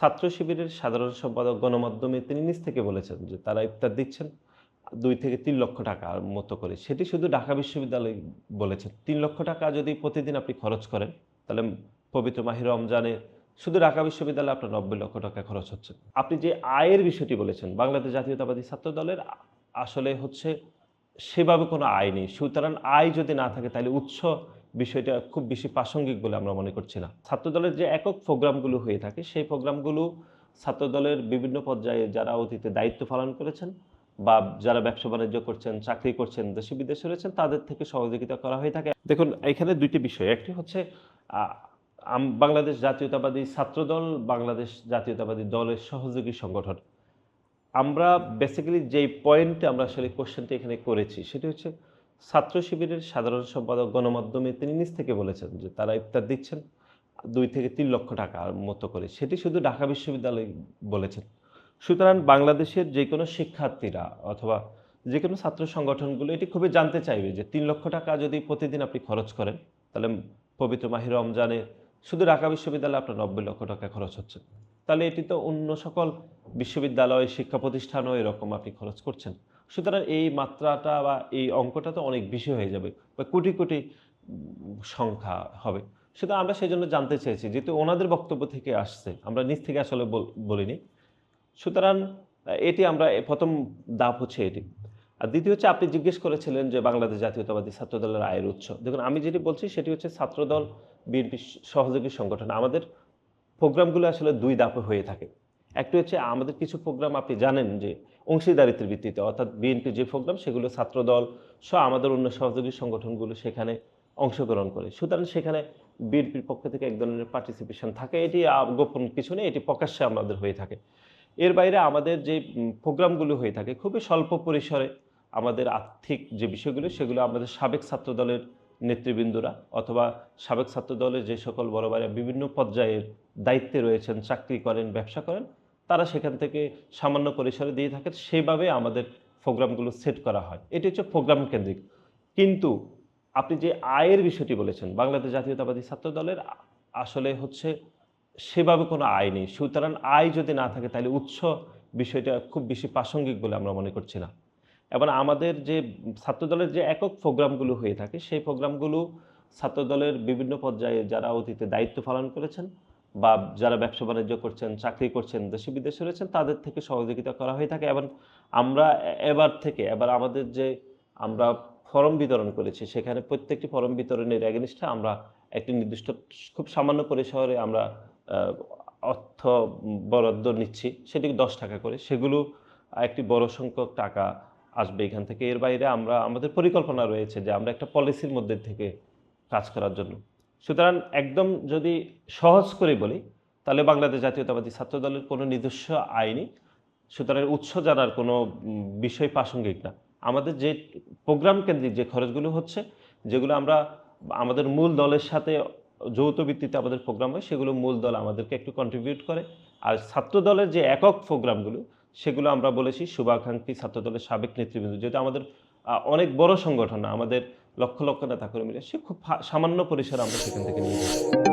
ছাত্র শিবিরের সাধারণ সম্পাদক গণমাধ্যমে তিনি নিজ থেকে বলেছেন যে তারা ইফতার দিচ্ছেন ২ থেকে ৩ লক্ষ টাকার মতো করে। সেটি শুধু ঢাকা বিশ্ববিদ্যালয় বলেছেন। ৩ লক্ষ টাকা যদি প্রতিদিন আপনি খরচ করেন, তাহলে পবিত্র মাহে রমজানে শুধু ঢাকা বিশ্ববিদ্যালয়ে আপনার ৯০ লক্ষ টাকা খরচ হচ্ছে। আপনি যে আয়ের বিষয়টি বলেছেন, বাংলাদেশ জাতীয়তাবাদী ছাত্রদলের আসলে হচ্ছে সেভাবে কোনো আয় নেই। সুতরাং আয় যদি না থাকে তাহলে উৎস বিষয়টা খুব বেশি প্রাসঙ্গিক বলে আমরা মনে করছি না। ছাত্রদলের যে একক প্রোগ্রামগুলো হয়ে থাকে, সেই প্রোগ্রামগুলো ছাত্রদলের বিভিন্ন পর্যায়ে যারা অতীতে দায়িত্ব পালন করেছেন বা যারা ব্যবসা-বাণিজ্য করছেন, চাকরি করছেন, দেশে-বিদেশে রয়েছেন তাদের থেকে সহযোগিতা করা হয়ে থাকে। দেখুন এখানে ২ টি বিষয়। একটি হচ্ছে আ বাংলাদেশ জাতীয়তাবাদী ছাত্রদল, বাংলাদেশ জাতীয়তাবাদী দলের সহযোগী সংগঠন। আমরা বেসিক্যালি যেই পয়েন্টে আমরা আসলে কোয়েশ্চেনটা এখানে করেছি সেটি হচ্ছে ছাত্র শিবিরের সাধারণ সম্পাদক গণমাধ্যমে তিনি নিজ থেকে বলেছেন যে তারা ইফতার দিচ্ছেন ২ থেকে ৩ লক্ষ টাকার মতো করে। সেটি শুধু ঢাকা বিশ্ববিদ্যালয় বলেছেন। সুতরাং বাংলাদেশের যেকোনো শিক্ষার্থীরা অথবা যেকোনো ছাত্র সংগঠনগুলো এটি খুবই জানতে চাইবে যে ৩ লক্ষ টাকা যদি প্রতিদিন আপনি খরচ করেন, তাহলে পবিত্র মাহে রমজানে শুধু ঢাকা বিশ্ববিদ্যালয়ে আপনার ৯০ লক্ষ টাকা খরচ হচ্ছে। তাহলে এটি তো অন্য সকল বিশ্ববিদ্যালয়, শিক্ষা প্রতিষ্ঠানও এরকম আপনি খরচ করছেন। সুতরাং এই মাত্রাটা বা এই অঙ্কটা তো অনেক বেশি হয়ে যাবে বা কোটি, কোটি সংখ্যা হবে। সুতরাং আমরা সেজন্য জানতে চেয়েছি যেহেতু ওনাদের বক্তব্য থেকে আসছে। আমরা নিজ থেকে আসলে বলিনি। সুতরাং এটি আমরা ১ম ধাপ হচ্ছে এটি। আর দ্বিতীয় হচ্ছে আপনি জিজ্ঞেস করেছিলেন যে বাংলাদেশ জাতীয়তাবাদী ছাত্রদলের আয়ের উৎস। দেখুন আমি যেটি বলছি সেটি হচ্ছে ছাত্রদল, বিএনপি সহযোগী সংগঠন। আমাদের প্রোগ্রামগুলো আসলে ২ ধাপে হয়ে থাকে। একটি হচ্ছে আমাদের কিছু প্রোগ্রাম আপনি জানেন যে অংশীদারিত্বের ভিত্তিতে অর্থাৎ বিএনপির যে প্রোগ্রাম সেগুলো ছাত্রদল সহ আমাদের অন্য সহযোগী সংগঠনগুলো সেখানে অংশগ্রহণ করে। সুতরাং সেখানে বিএনপির পক্ষ থেকে এক ধরনের পার্টিসিপেশন থাকে। এটি গোপন কিছু নেই, এটি প্রকাশ্যে আমাদের হয়ে থাকে। এর বাইরে আমাদের যে প্রোগ্রামগুলো হয়ে থাকে খুবই স্বল্প পরিসরে আমাদের আর্থিক যে বিষয়গুলো সেগুলো আমাদের সাবেক ছাত্রদলের নেতৃবৃন্দরা অথবা সাবেক ছাত্রদলের যে সকল বড় ভাইরা বিভিন্ন পর্যায়ের দায়িত্বে রয়েছেন, চাকরি করেন, ব্যবসা করেন, তারা সেখান থেকে সামান্য পরিসরে দিয়ে থাকেন। সেভাবে আমাদের প্রোগ্রামগুলো সেট করা হয়। এটি হচ্ছে প্রোগ্রাম কেন্দ্রিক। কিন্তু আপনি যে আয়ের বিষয়টি বলেছেন, বাংলাদেশ জাতীয়তাবাদী ছাত্রদলের আসলে হচ্ছে সেভাবে কোনো আয় নেই। সুতরাং আয় যদি না থাকে তাহলে উৎস বিষয়টা খুব বেশি প্রাসঙ্গিক বলে আমরা মনে করছি না। এবং আমাদের যে ছাত্রদলের যে একক প্রোগ্রামগুলো হয়ে থাকে, সেই প্রোগ্রামগুলো ছাত্রদলের বিভিন্ন পর্যায়ে যারা অতীতে দায়িত্ব পালন করেছেন বা যারা ব্যবসা-বাণিজ্য করছেন, চাকরি করছেন, দেশে-বিদেশে রয়েছেন তাদের থেকে সহযোগিতা করা হয়ে থাকে এবং আমরা এবার আমাদের যে আমরা ফরম বিতরণ করেছি, সেখানে প্রত্যেকটি ফরম বিতরণের এগেইনস্টে আমরা একটি নির্দিষ্ট খুব সামান্য পরিসরে আমরা আ অর্থ বরাদ্দ নিচ্ছি। সেটি ৳১০ করে। সেগুলো একটি বড় সংখ্যক টাকা আসবে এখান থেকে। এর বাইরে আমাদের পরিকল্পনা রয়েছে যে আমরা একটা পলিসির মধ্যে থেকে কাজ করার জন্য। সুতরাং একদম যদি সহজ করে বলি, তাহলে বাংলাদেশ জাতীয়তাবাদী ছাত্রদলের কোনো নিজস্ব আয় নেই। সুতরাং উৎস জানার কোনো বিষয় প্রাসঙ্গিক না। আমাদের যে প্রোগ্রাম কেন্দ্রিক যে খরচগুলো হচ্ছে, যেগুলো আমরা আমাদের মূল দলের সাথে যৌথ ভিত্তিতে আমাদের প্রোগ্রাম হয়, সেগুলো মূল দল আমাদেরকে একটু কন্ট্রিবিউট করে। আর ছাত্রদলের যে একক প্রোগ্রামগুলো, সেগুলো আমরা বলেছি শুভাকাঙ্ক্ষী ছাত্রদলের সাবেক নেতৃবৃন্দ যেহেতু আমাদের অনেক বড় সংগঠন না, আমাদের লক্ষ, লক্ষ নেতাকর্মীরা সে খুব সামান্য পরিসরে আমরা সেখান থেকে নিয়ে যাই।